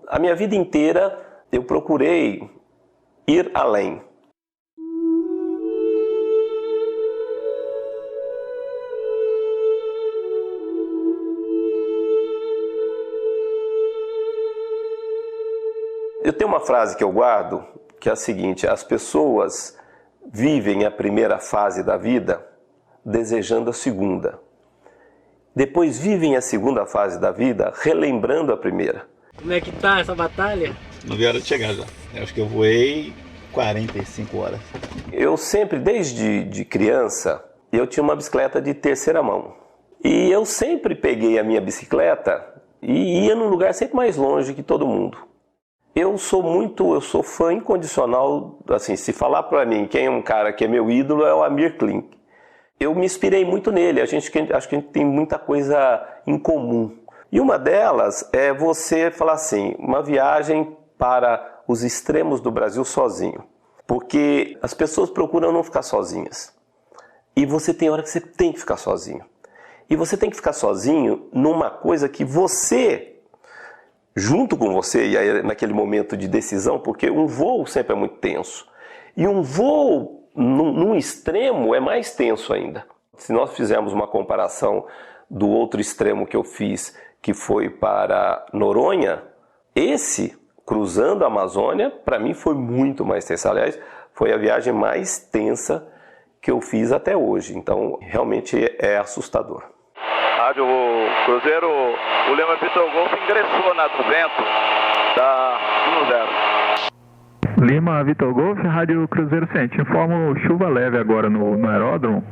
A minha vida inteira eu procurei ir além. Eu tenho uma frase que eu guardo, que é a seguinte: as pessoas vivem a primeira fase da vida desejando a segunda. Depois vivem a segunda fase da vida relembrando a primeira. Como é que tá essa batalha? Não vi a hora de chegar já. Eu acho que eu voei 45 horas. Eu sempre, desde criança, eu tinha uma bicicleta de terceira mão. E eu sempre peguei a minha bicicleta e ia num lugar sempre mais longe que todo mundo. Eu sou fã incondicional, assim, se falar pra mim quem é um cara que é meu ídolo é o Amir Klink. Eu me inspirei muito nele, acho que a gente tem muita coisa em comum. E uma delas é você falar assim, uma viagem para os extremos do Brasil sozinho. Porque as pessoas procuram não ficar sozinhas. E você tem hora que você tem que ficar sozinho. E você tem que ficar sozinho numa coisa que você, junto com você, e aí naquele momento de decisão, porque um voo sempre é muito tenso. E um voo num extremo é mais tenso ainda. Se nós fizermos uma comparação do outro extremo que eu fiz, que foi para Noronha, esse, cruzando a Amazônia, para mim foi muito mais tenso. Aliás, foi a viagem mais tensa que eu fiz até hoje. Então, realmente é assustador. Rádio Cruzeiro, o Lima Vitor Golf ingressou na 200 da 10. Lima Vitor Golf, Rádio Cruzeiro Ciente. Informo chuva leve agora no aeródromo,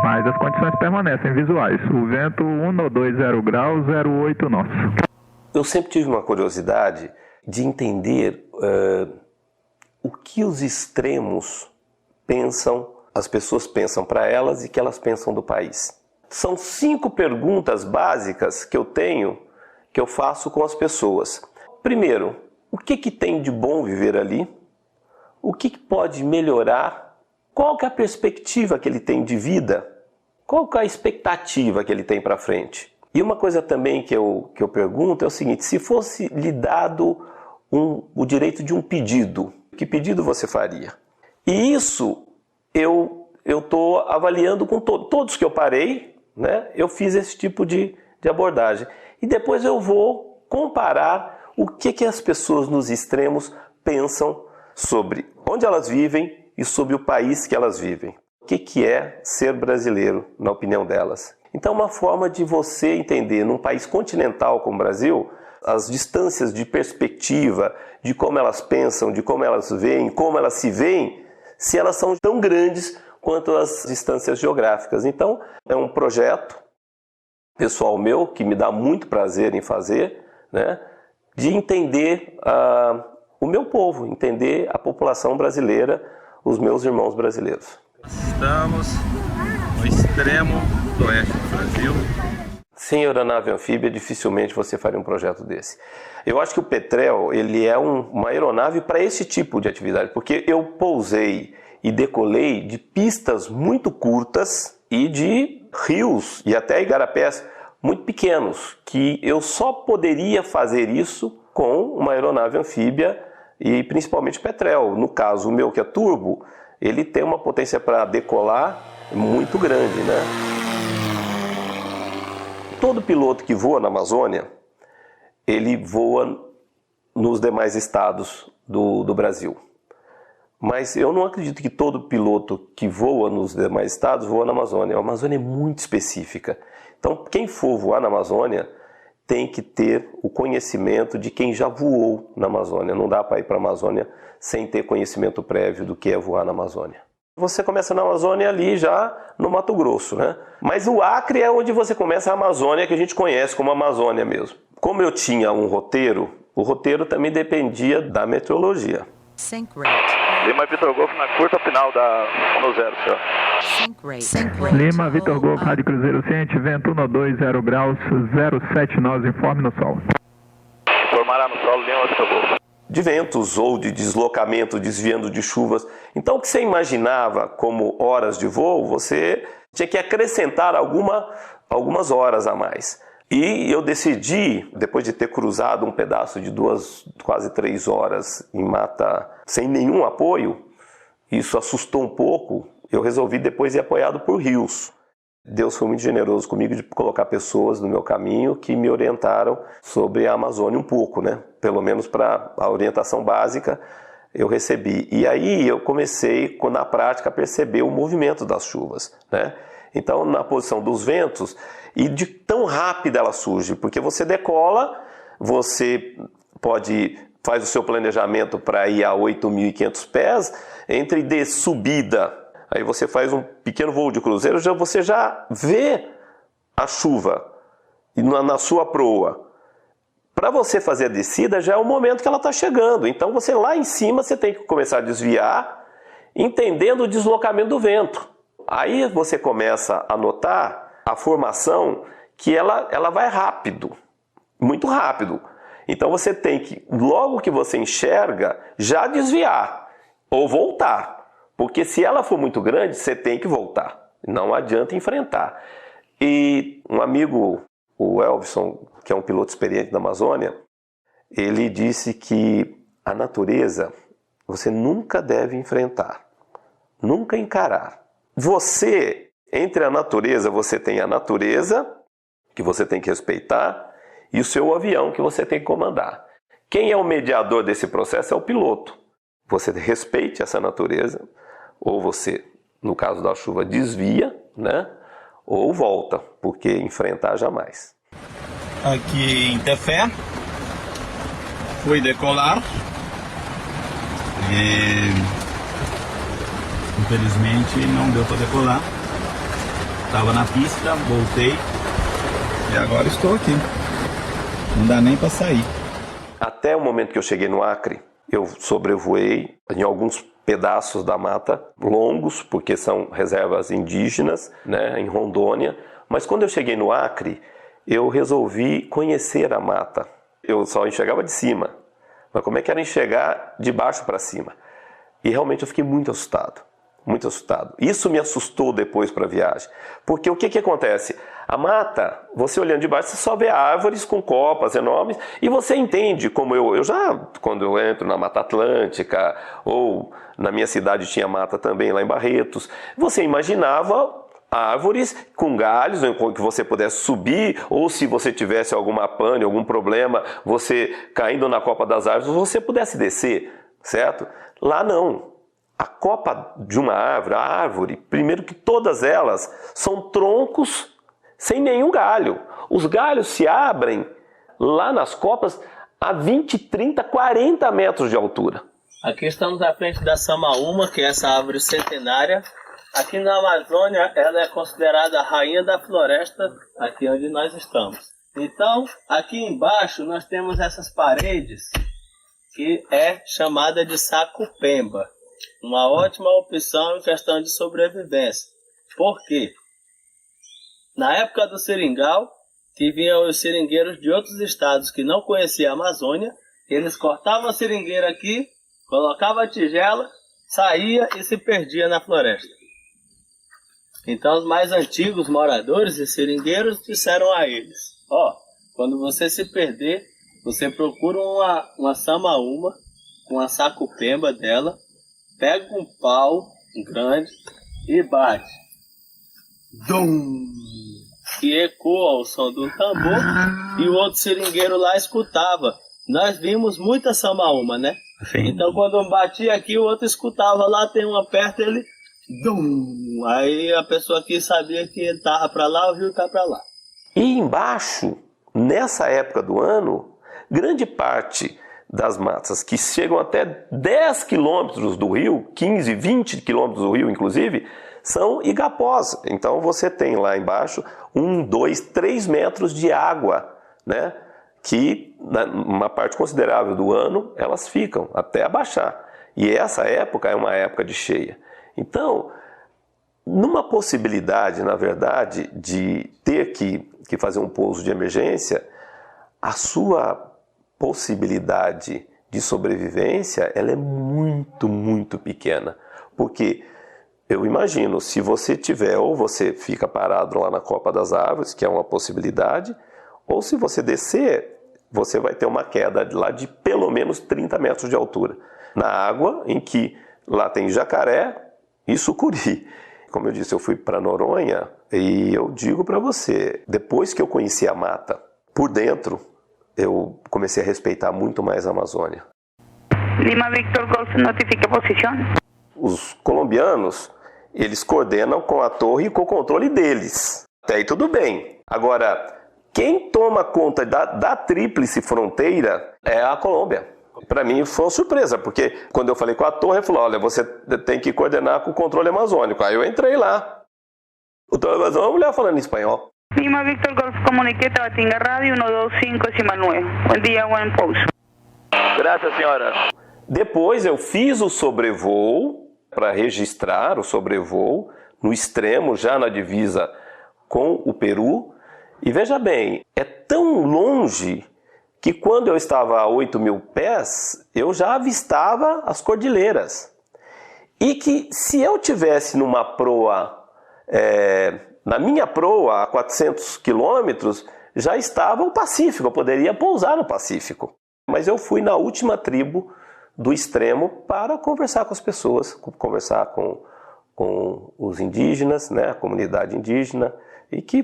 mas as condições permanecem visuais. O vento 120 graus, 08 nós. Eu sempre tive uma curiosidade de entender o que os extremos pensam, as pessoas pensam para elas e que elas pensam do país. São 5 perguntas básicas que eu tenho, que eu faço com as pessoas. Primeiro, o que tem de bom viver ali? O que pode melhorar? Qual que é a perspectiva que ele tem de vida? Qual que é a expectativa que ele tem para frente? E uma coisa também que eu pergunto é o seguinte: se fosse lhe dado o direito de um pedido, que pedido você faria? E isso eu estou avaliando com todos que eu parei, né? Eu fiz esse tipo de abordagem. E depois eu vou comparar o que as pessoas nos extremos pensam sobre onde elas vivem e sobre o país que elas vivem. O que é ser brasileiro, na opinião delas. Então, uma forma de você entender, num país continental como o Brasil, as distâncias de perspectiva, de como elas pensam, de como elas veem, como elas se veem, se elas são tão grandes quanto as distâncias geográficas. Então, é um projeto pessoal meu, que me dá muito prazer em fazer, né? De entender o meu povo, entender a população brasileira, os meus irmãos brasileiros. Estamos no extremo do oeste do Brasil. Sem aeronave anfíbia, dificilmente você faria um projeto desse. Eu acho que o Petrel, ele é uma aeronave para esse tipo de atividade, porque eu pousei e decolei de pistas muito curtas e de rios e até igarapés muito pequenos, que eu só poderia fazer isso com uma aeronave anfíbia e principalmente Petrel. No caso, o meu que é turbo, ele tem uma potência para decolar muito grande, né? Todo piloto que voa na Amazônia, ele voa nos demais estados do Brasil. Mas eu não acredito que todo piloto que voa nos demais estados voa na Amazônia. A Amazônia é muito específica. Então, quem for voar na Amazônia tem que ter o conhecimento de quem já voou na Amazônia. Não dá para ir para a Amazônia sem ter conhecimento prévio do que é voar na Amazônia. Você começa na Amazônia ali já no Mato Grosso, né? Mas o Acre é onde você começa a Amazônia, que a gente conhece como Amazônia mesmo. Como eu tinha um roteiro, o roteiro também dependia da meteorologia. Lima Vitor Golf na curta final da 10, senhor. Lima Vitor Golf, Rádio Cruzeiro Ciente, vento 120 graus, 07 nós, informe no sol. Informará no solo Lima Vitor Golf. De ventos ou de deslocamento, desviando de chuvas. Então, o que você imaginava como horas de voo, você tinha que acrescentar algumas horas a mais. E eu decidi, depois de ter cruzado um pedaço de quase 3 horas em mata sem nenhum apoio, isso assustou um pouco, eu resolvi depois ir apoiado por rios. Deus foi muito generoso comigo de colocar pessoas no meu caminho que me orientaram sobre a Amazônia um pouco, né? Pelo menos para a orientação básica eu recebi. E aí eu comecei, na prática, a perceber o movimento das chuvas, né? Então, na posição dos ventos, e de tão rápida ela surge, porque você decola, você faz o seu planejamento para ir a 8.500 pés, entre de subida, aí você faz um pequeno voo de cruzeiro, você já vê a chuva na sua proa. Para você fazer a descida, já é o momento que ela está chegando. Então, você lá em cima, você tem que começar a desviar, entendendo o deslocamento do vento. Aí você começa a notar a formação que ela vai rápido, muito rápido. Então você tem que, logo que você enxerga, já desviar ou voltar. Porque se ela for muito grande, você tem que voltar. Não adianta enfrentar. E um amigo, o Elvison, que é um piloto experiente da Amazônia, ele disse que a natureza você nunca deve enfrentar, nunca encarar. Você, entre a natureza, você tem a natureza, que você tem que respeitar, e o seu avião, que você tem que comandar. Quem é o mediador desse processo é o piloto. Você respeite essa natureza, ou você, no caso da chuva, desvia, né? Ou volta, porque enfrentar jamais. Aqui em Tefé, fui decolar e infelizmente não deu para decolar. Estava na pista, voltei e agora estou aqui. Não dá nem para sair. Até o momento que eu cheguei no Acre, eu sobrevoei em alguns pedaços da mata, longos, porque são reservas indígenas, né, em Rondônia. Mas quando eu cheguei no Acre, eu resolvi conhecer a mata. Eu só enxergava de cima, mas como é que era enxergar de baixo para cima? E realmente eu fiquei muito assustado. Muito assustado. Isso me assustou depois para a viagem. Porque o que acontece? A mata, você olhando de baixo, você só vê árvores com copas enormes e você entende, como eu já, quando eu entro na Mata Atlântica, ou na minha cidade tinha mata também, lá em Barretos, você imaginava árvores com galhos que você pudesse subir, ou se você tivesse alguma pane, algum problema, você caindo na copa das árvores, você pudesse descer, certo? Lá não. A copa de uma árvore, a árvore, primeiro que todas elas são troncos sem nenhum galho. Os galhos se abrem lá nas copas a 20, 30, 40 metros de altura. Aqui estamos à frente da Samaúma, que é essa árvore centenária. Aqui na Amazônia, ela é considerada a rainha da floresta, aqui onde nós estamos. Então, aqui embaixo nós temos essas paredes, que é chamada de Sacupemba. Uma ótima opção em questão de sobrevivência. Por quê? Na época do seringal, que vinham os seringueiros de outros estados que não conheciam a Amazônia, eles cortavam a seringueira aqui, colocavam a tigela, saía e se perdia na floresta. Então os mais antigos moradores e seringueiros disseram a eles: quando você se perder, você procura uma samaúma com a sacupemba dela, pega um pau grande e bate. Dum! E ecoa o som do tambor e o outro seringueiro lá escutava. Nós vimos muita samaúma, né? Sim. Então quando um batia aqui, o outro escutava lá, tem uma perto, ele... Dum! Aí a pessoa aqui sabia que ele estava para lá, o rio está para lá. E embaixo, nessa época do ano, grande parte das matas que chegam até 10 quilômetros do rio, 15, 20 quilômetros do rio inclusive, são igapós. Então você tem lá embaixo 1, 2, 3 metros de água, né? Que uma parte considerável do ano elas ficam até abaixar. E essa época é uma época de cheia. Então, numa possibilidade, na verdade, de ter que fazer um pouso de emergência, a sua possibilidade de sobrevivência ela é muito, muito pequena. Porque eu imagino, se você tiver, ou você fica parado lá na copa das árvores, que é uma possibilidade, Ou se você descer, você vai ter uma queda lá de pelo menos 30 metros de altura. Na água, em que lá tem jacaré e sucuri. Como eu disse, eu fui para Noronha e eu digo para você, depois que eu conheci a mata, por dentro, eu comecei a respeitar muito mais a Amazônia. Lima Victor Golf notifica posição. Os colombianos, eles coordenam com a torre e com o controle deles. Até aí tudo bem. Agora, quem toma conta da tríplice fronteira é a Colômbia. Para mim foi uma surpresa, porque quando eu falei com a torre, ele falou, olha, você tem que coordenar com o controle amazônico. Aí eu entrei lá. O controle amazônico, uma mulher falando em espanhol. Lima Victor Golf comunique Tabatinga Rádio 125,9. Bom dia, buen pouso. Graças, senhora. Depois eu fiz o sobrevoo, para registrar o sobrevoo, no extremo, já na divisa com o Peru. E veja bem, é tão longe que quando eu estava a 8.000 pés, eu já avistava as cordilheiras. E que se eu tivesse numa proa, na minha proa a 400 quilômetros, já estava o Pacífico, eu poderia pousar no Pacífico. Mas eu fui na última tribo do extremo para conversar com as pessoas, conversar com os indígenas, né, a comunidade indígena, e que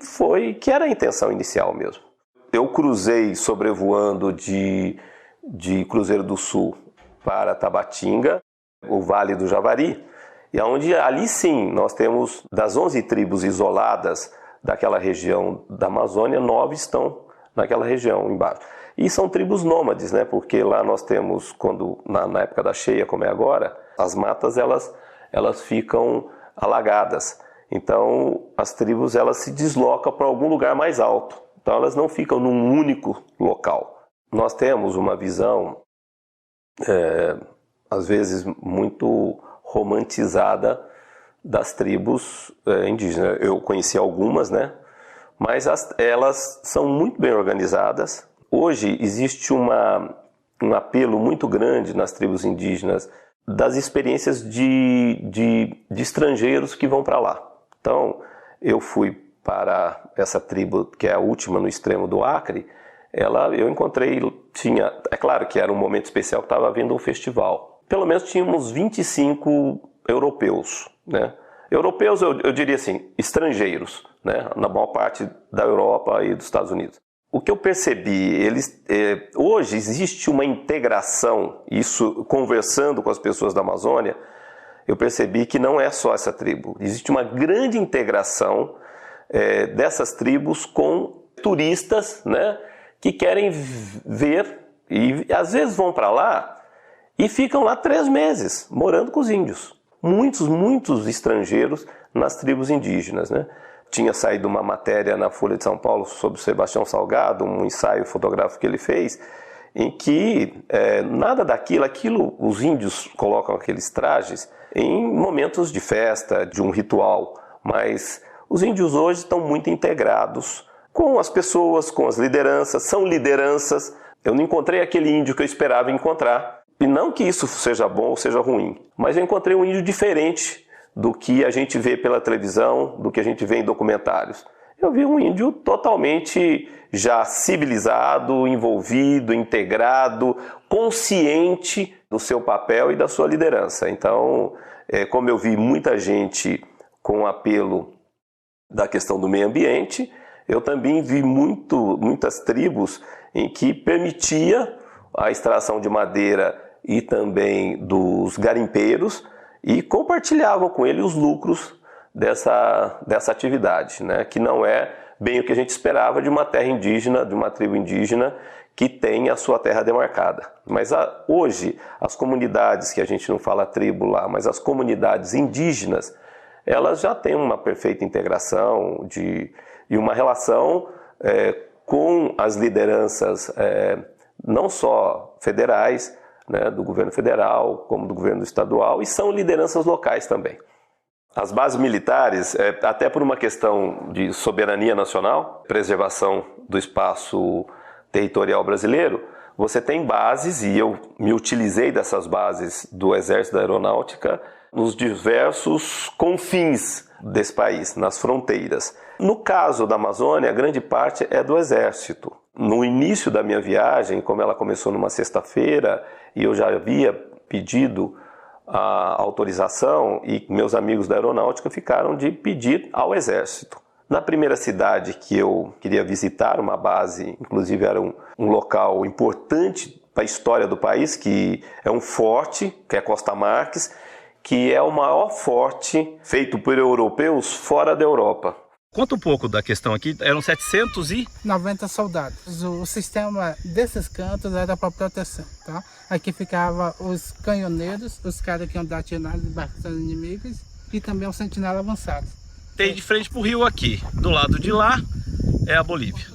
era a intenção inicial mesmo. Eu cruzei sobrevoando de Cruzeiro do Sul para Tabatinga, o Vale do Javari, e onde ali sim nós temos, das 11 tribos isoladas daquela região da Amazônia, 9 estão naquela região embaixo. E são tribos nômades, né? Porque lá nós temos, na época da cheia, como é agora, as matas elas ficam alagadas. Então as tribos elas se deslocam para algum lugar mais alto. Então elas não ficam num único local. Nós temos uma visão, às vezes, muito romantizada das tribos indígenas. Eu conheci algumas, né? Mas elas são muito bem organizadas. Hoje existe um apelo muito grande nas tribos indígenas das experiências de estrangeiros que vão para lá. Então, eu fui para essa tribo, que é a última no extremo do Acre, eu encontrei, é claro que era um momento especial que estava havendo um festival. Pelo menos tínhamos 25 europeus, né? Europeus, eu diria assim, estrangeiros, né? Na maior parte da Europa e dos Estados Unidos. O que eu percebi, hoje existe uma integração, isso conversando com as pessoas da Amazônia, eu percebi que não é só essa tribo. Existe uma grande integração dessas tribos com turistas, né, que querem ver e às vezes vão para lá e ficam lá 3 meses, morando com os índios. Muitos estrangeiros nas tribos indígenas, né? Tinha saído uma matéria na Folha de São Paulo sobre o Sebastião Salgado, um ensaio fotográfico que ele fez, em que nada daquilo, os índios colocam aqueles trajes em momentos de festa, de um ritual, mas os índios hoje estão muito integrados com as pessoas, com as lideranças, são lideranças. Eu não encontrei aquele índio que eu esperava encontrar, e não que isso seja bom ou seja ruim, mas eu encontrei um índio diferente do que a gente vê pela televisão, do que a gente vê em documentários. Eu vi um índio totalmente já civilizado, envolvido, integrado, consciente do seu papel e da sua liderança. Então, como eu vi muita gente com apelo da questão do meio ambiente, eu também vi muitas tribos em que permitia a extração de madeira e também dos garimpeiros e compartilhavam com ele os lucros dessa atividade, né? Que não é bem o que a gente esperava de uma terra indígena, de uma tribo indígena que tem a sua terra demarcada. Mas hoje, as comunidades, que a gente não fala tribo lá, mas as comunidades indígenas, elas já têm uma perfeita integração e uma relação com as lideranças, não só federais, né, do governo federal, como do governo estadual, e são lideranças locais também. As bases militares, até por uma questão de soberania nacional, preservação do espaço territorial brasileiro, você tem bases, e eu me utilizei dessas bases do Exército da Aeronáutica nos diversos confins desse país, nas fronteiras. No caso da Amazônia, a grande parte é do Exército. No início da minha viagem, como ela começou numa sexta-feira, e eu já havia pedido a autorização, e meus amigos da aeronáutica ficaram de pedir ao Exército. Na primeira cidade que eu queria visitar, uma base, inclusive era um local importante para a história do país, que é um forte, que é Costa Marques, que é o maior forte feito por europeus fora da Europa. Conta um pouco da questão aqui, eram 790 soldados. O sistema desses cantos era para proteção, tá? Aqui ficavam os canhoneiros, os caras que iam dar tiradas de embarcações inimigas, e também os sentinelas avançados. Tem de frente para o rio aqui, do lado de lá é a Bolívia.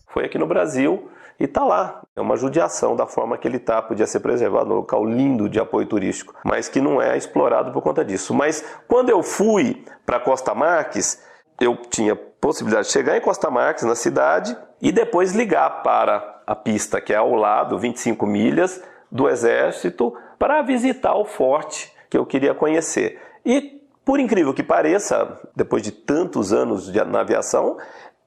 Foi aqui no Brasil e está lá. É uma judiação da forma que ele está. Podia ser preservado, um local lindo de apoio turístico, mas que não é explorado por conta disso. Mas quando eu fui para Costa Marques, eu tinha possibilidade de chegar em Costa Marques, na cidade, e depois ligar para a pista que é ao lado, 25 milhas, do Exército, para visitar o forte que eu queria conhecer. E, por incrível que pareça, depois de tantos anos na aviação,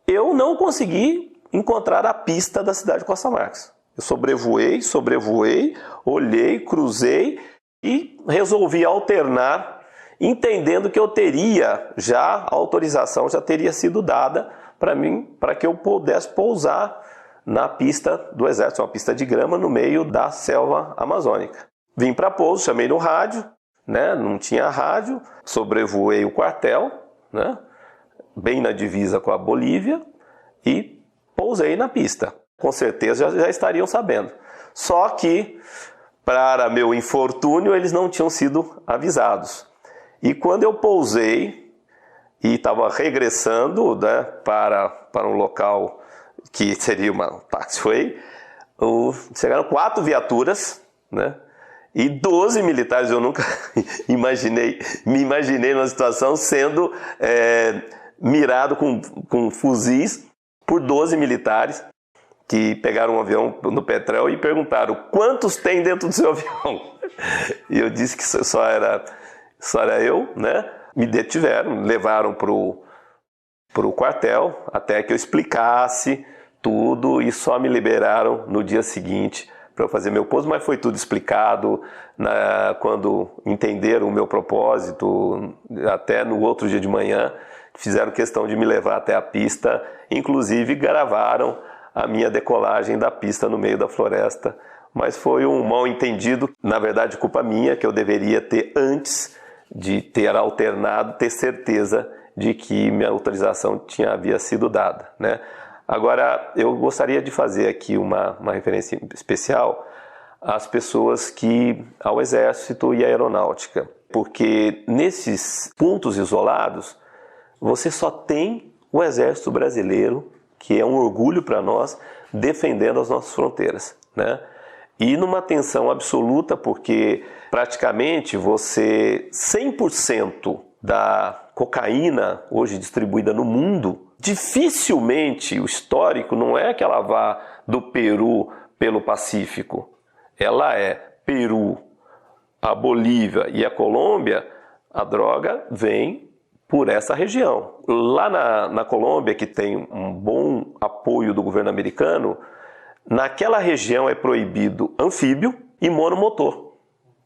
eu não consegui encontrar a pista da cidade de Costa Marques. Eu sobrevoei, olhei, cruzei e resolvi alternar, entendendo que eu teria já, a autorização já teria sido dada para mim, para que eu pudesse pousar na pista do Exército, uma pista de grama no meio da selva amazônica. Vim para pouso, chamei no rádio, né? Não tinha rádio, sobrevoei o quartel, né? Bem na divisa com a Bolívia, e pousei na pista. Com certeza já estariam sabendo. Só que, para meu infortúnio, eles não tinham sido avisados. E quando eu pousei e estava regressando, né, para um local que seria uma taxiway, chegaram 4 viaturas, né, e 12 militares. Eu nunca me imaginei numa situação sendo mirado com fuzis por 12 militares que pegaram um avião no Petrel e perguntaram: quantos tem dentro do seu avião? E eu disse que só era eu, né? Me detiveram, levaram pro quartel até que eu explicasse tudo, e só me liberaram no dia seguinte para eu fazer meu pouso, mas foi tudo explicado quando entenderam o meu propósito. Até no outro dia de manhã fizeram questão de me levar até a pista, inclusive gravaram a minha decolagem da pista no meio da floresta. Mas foi um mal entendido, na verdade culpa minha, que eu deveria ter, antes de ter alternado, ter certeza de que minha autorização havia sido dada, né? Agora, eu gostaria de fazer aqui uma referência especial às pessoas ao Exército e à Aeronáutica, porque nesses pontos isolados, você só tem o Exército Brasileiro, que é um orgulho para nós, defendendo as nossas fronteiras, né? E numa tensão absoluta, porque praticamente 100% da cocaína hoje distribuída no mundo, dificilmente o histórico não é que ela vá do Peru pelo Pacífico. Ela é Peru, a Bolívia e a Colômbia, a droga vem por essa região. Lá na Colômbia, que tem um bom apoio do governo americano, naquela região é proibido anfíbio e monomotor,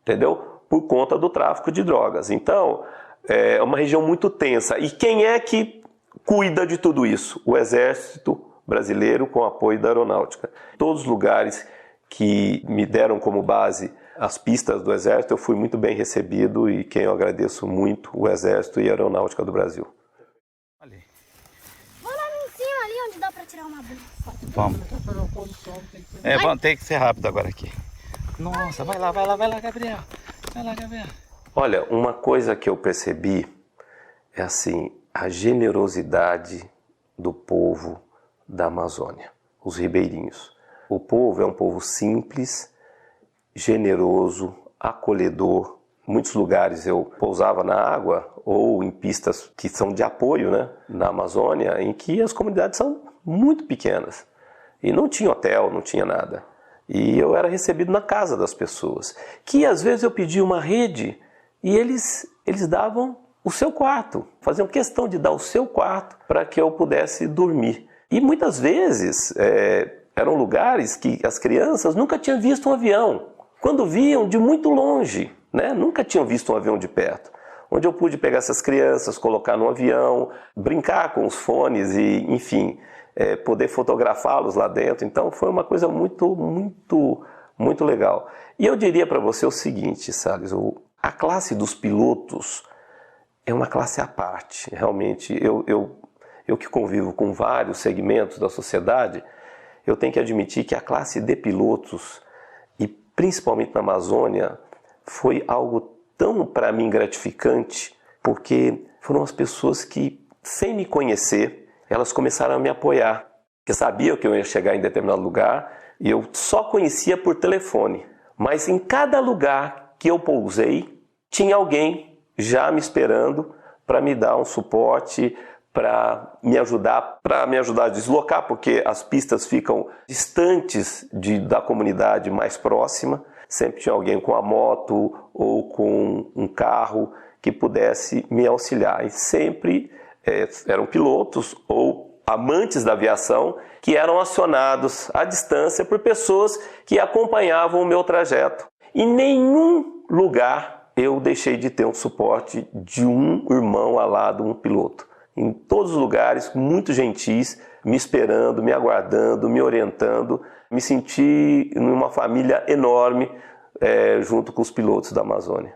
entendeu? Por conta do tráfico de drogas. Então, é uma região muito tensa. E quem é que cuida de tudo isso? O Exército Brasileiro, com apoio da Aeronáutica. Todos os lugares que me deram como base as pistas do Exército, eu fui muito bem recebido, e quem eu agradeço muito, o Exército e a Aeronáutica do Brasil. Vou lá em cima, ali onde dá pra tirar uma boa foto. Vamos. Vamos ter que ser rápido agora aqui. Nossa, vai lá, Gabriel. Vai lá, Gabriel. Olha, uma coisa que eu percebi é assim, a generosidade do povo da Amazônia, os ribeirinhos. O povo é um povo simples, generoso, acolhedor. Em muitos lugares eu pousava na água ou em pistas que são de apoio, né, na Amazônia, em que as comunidades são muito pequenas. E não tinha hotel, não tinha nada. E eu era recebido na casa das pessoas, que às vezes eu pedia uma rede e eles davam o seu quarto, faziam questão de dar o seu quarto para que eu pudesse dormir. E muitas vezes eram lugares que as crianças nunca tinham visto um avião. Quando viam de muito longe, né? Nunca tinham visto um avião de perto. Onde eu pude pegar essas crianças, colocar no avião, brincar com os fones e, enfim, poder fotografá-los lá dentro. Então foi uma coisa muito, muito, muito legal. E eu diria para você o seguinte, Salles, a classe dos pilotos é uma classe à parte. Realmente, eu que convivo com vários segmentos da sociedade, eu tenho que admitir que a classe de pilotos, e principalmente na Amazônia, foi algo tão, para mim, gratificante, porque foram as pessoas que, sem me conhecer, elas começaram a me apoiar. Porque sabiam que eu ia chegar em determinado lugar e eu só conhecia por telefone. Mas em cada lugar que eu pousei, tinha alguém já me esperando para me dar um suporte, para me ajudar a deslocar, porque as pistas ficam distantes da comunidade mais próxima. Sempre tinha alguém com a moto ou com um carro que pudesse me auxiliar. E sempre eram pilotos ou amantes da aviação que eram acionados à distância por pessoas que acompanhavam o meu trajeto. Em nenhum lugar eu deixei de ter um suporte de um irmão ao lado, um piloto. Em todos os lugares, muito gentis, me esperando, me aguardando, me orientando. Me senti numa família enorme junto com os pilotos da Amazônia.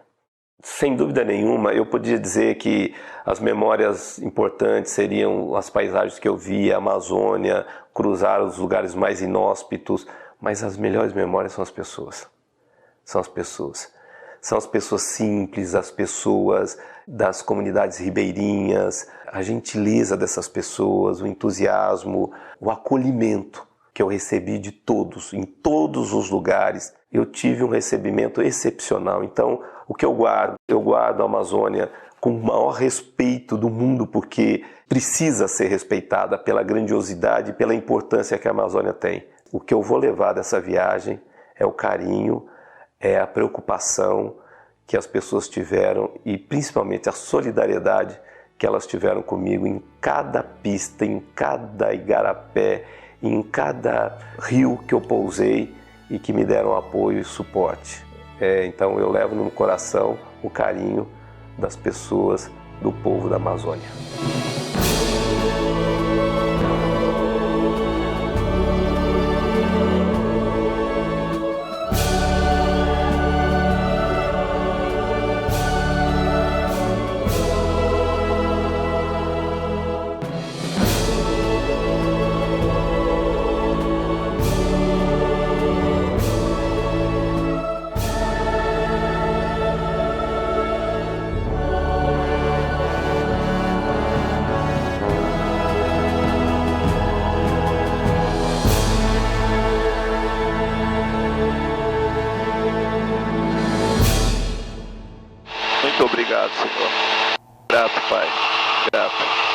Sem dúvida nenhuma, eu podia dizer que as memórias importantes seriam as paisagens que eu vi, a Amazônia, cruzar os lugares mais inóspitos, mas as melhores memórias são as pessoas. São as pessoas. São as pessoas simples, as pessoas das comunidades ribeirinhas, a gentileza dessas pessoas, o entusiasmo, o acolhimento que eu recebi de todos, em todos os lugares. Eu tive um recebimento excepcional. Então, o que eu guardo a Amazônia com o maior respeito do mundo, porque precisa ser respeitada pela grandiosidade e pela importância que a Amazônia tem. O que eu vou levar dessa viagem é o carinho, é a preocupação que as pessoas tiveram e principalmente a solidariedade que elas tiveram comigo em cada pista, em cada igarapé, em cada rio que eu pousei e que me deram apoio e suporte. Então eu levo no coração o carinho das pessoas do povo da Amazônia. Muito obrigado, Senhor. Grato, Pai. Grato.